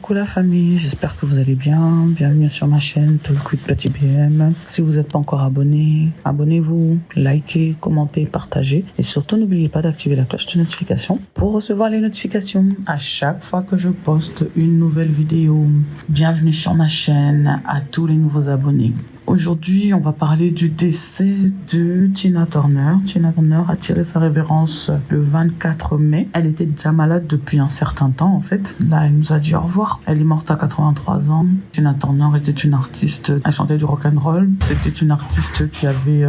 Coucou la famille, j'espère que vous allez bien. Bienvenue sur ma chaîne Tout le Quick Petit BM. Si vous n'êtes pas encore abonné, abonnez-vous, likez, commentez, partagez. Et surtout, n'oubliez pas d'activer la cloche de notification pour recevoir les notifications à chaque fois que je poste une nouvelle vidéo. Bienvenue sur ma chaîne à tous les nouveaux abonnés. Aujourd'hui, on va parler du décès de Tina Turner. Tina Turner a tiré sa révérence le 24 mai. Elle était déjà malade depuis un certain temps, en fait. Là, elle nous a dit au revoir. Elle est morte à 83 ans. Tina Turner était une artiste, elle chantait du rock'n'roll. C'était une artiste qui avait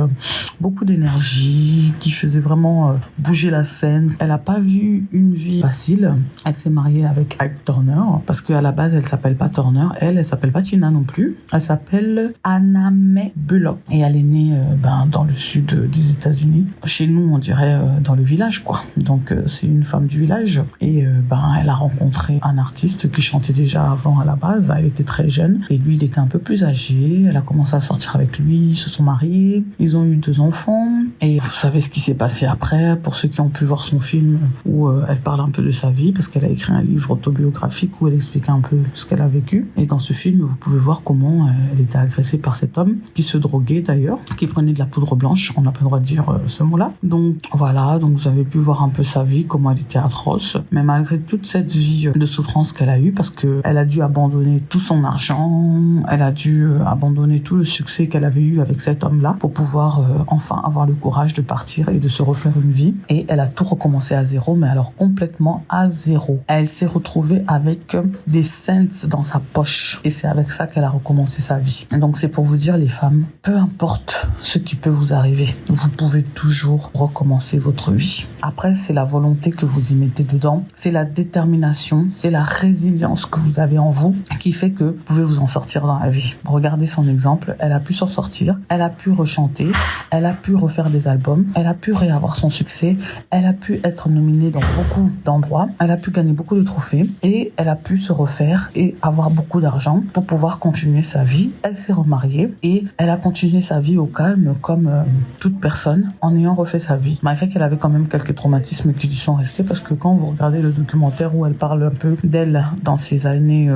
beaucoup d'énergie, qui faisait vraiment bouger la scène. Elle n'a pas vu une vie facile. Elle s'est mariée avec Ike Turner, parce qu'à la base, elle s'appelle pas Turner. Elle s'appelle pas Tina non plus. Elle s'appelle Anna Mae Bullock. Et elle est née dans le sud des États-Unis. Chez nous, on dirait dans le village, quoi. Donc, c'est une femme du village. Et elle a rencontré un artiste qui chantait déjà avant à la base. Elle était très jeune. Et lui, il était un peu plus âgé. Elle a commencé à sortir avec lui. Ils se sont mariés. Ils ont eu 2 enfants. Et vous savez ce qui s'est passé après. Pour ceux qui ont pu voir son film où elle parle un peu de sa vie, parce qu'elle a écrit un livre autobiographique où elle expliquait un peu ce qu'elle a vécu. Et dans ce film, vous pouvez voir comment elle était agressée par cet homme qui se droguait d'ailleurs, qui prenait de la poudre blanche, on n'a pas le droit de dire ce mot-là. Donc voilà, donc vous avez pu voir un peu sa vie, comment elle était atroce, mais malgré toute cette vie de souffrance qu'elle a eue, parce que elle a dû abandonner tout son argent, elle a dû abandonner tout le succès qu'elle avait eu avec cet homme-là pour pouvoir enfin avoir le courage de partir et de se refaire une vie. Et elle a tout recommencé à zéro, mais alors complètement à zéro. Elle s'est retrouvée avec des cents dans sa poche, et c'est avec ça qu'elle a recommencé sa vie. Donc c'est pour vous dire, les femmes, peu importe ce qui peut vous arriver, vous pouvez toujours recommencer votre vie. Après, c'est la volonté que vous y mettez dedans, c'est la détermination, c'est la résilience que vous avez en vous qui fait que vous pouvez vous en sortir dans la vie. Regardez son exemple, elle a pu s'en sortir, elle a pu rechanter, elle a pu refaire des albums, elle a pu réavoir son succès, elle a pu être nominée dans beaucoup d'endroits, elle a pu gagner beaucoup de trophées et elle a pu se refaire et avoir beaucoup d'argent pour pouvoir continuer sa vie. Elle s'est remariée et elle a continué sa vie au calme comme toute personne en ayant refait sa vie. Malgré qu'elle avait quand même quelques traumatismes qui lui sont restés, parce que quand vous regardez le documentaire où elle parle un peu d'elle dans ses années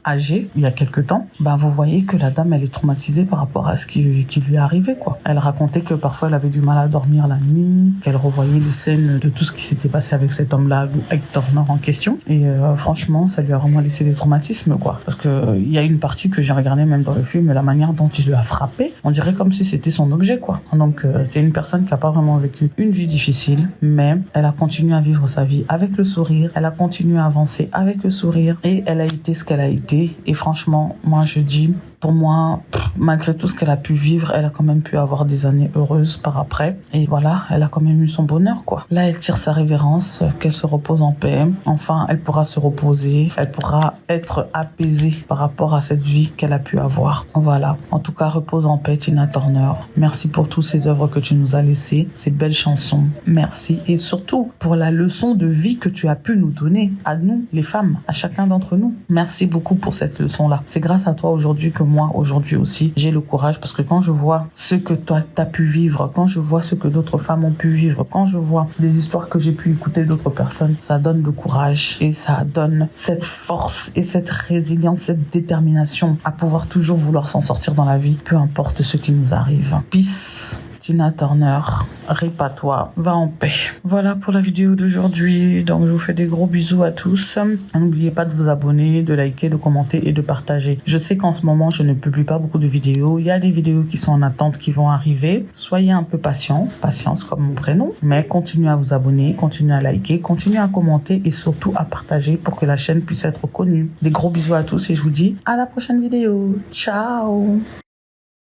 âgées, il y a quelques temps, vous voyez que la dame, elle est traumatisée par rapport à ce qui lui est arrivé, quoi. Elle racontait que parfois elle avait du mal à dormir la nuit, qu'elle revoyait les scènes de tout ce qui s'était passé avec cet homme-là, Ike Turner en question. Et franchement, ça lui a vraiment laissé des traumatismes, quoi. Parce que il y a une partie que j'ai regardée même dans le film, la manière dont il lui a frappé, on dirait comme si c'était son objet, quoi. Donc c'est une personne qui a pas vraiment vécu une vie difficile, mais elle a continué à vivre sa vie avec le sourire, elle a continué à avancer avec le sourire, et elle a été ce qu'elle a été. Et franchement, moi je dis, pour moi, malgré tout ce qu'elle a pu vivre, elle a quand même pu avoir des années heureuses par après. Et voilà, elle a quand même eu son bonheur, quoi. Là, elle tire sa révérence, qu'elle se repose en paix. Enfin, elle pourra se reposer, elle pourra être apaisée par rapport à cette vie qu'elle a pu avoir. Voilà. En tout cas, repose en paix, Tina Turner. Merci pour toutes ces œuvres que tu nous as laissées, ces belles chansons. Merci. Et surtout, pour la leçon de vie que tu as pu nous donner, à nous, les femmes, à chacun d'entre nous. Merci beaucoup pour cette leçon-là. C'est grâce à toi aujourd'hui que moi, aujourd'hui aussi, j'ai le courage, parce que quand je vois ce que toi, t'as pu vivre, quand je vois ce que d'autres femmes ont pu vivre, quand je vois les histoires que j'ai pu écouter d'autres personnes, ça donne le courage et ça donne cette force et cette résilience, cette détermination à pouvoir toujours vouloir s'en sortir dans la vie, peu importe ce qui nous arrive. Peace. Tina Turner, rip à toi, va en paix. Voilà pour la vidéo d'aujourd'hui. Donc je vous fais des gros bisous à tous. N'oubliez pas de vous abonner, de liker, de commenter et de partager. Je sais qu'en ce moment je ne publie pas beaucoup de vidéos. Il y a des vidéos qui sont en attente, qui vont arriver. Soyez un peu patient, patience comme mon prénom. Mais continuez à vous abonner, continuez à liker, continuez à commenter et surtout à partager pour que la chaîne puisse être connue. Des gros bisous à tous et je vous dis à la prochaine vidéo. Ciao.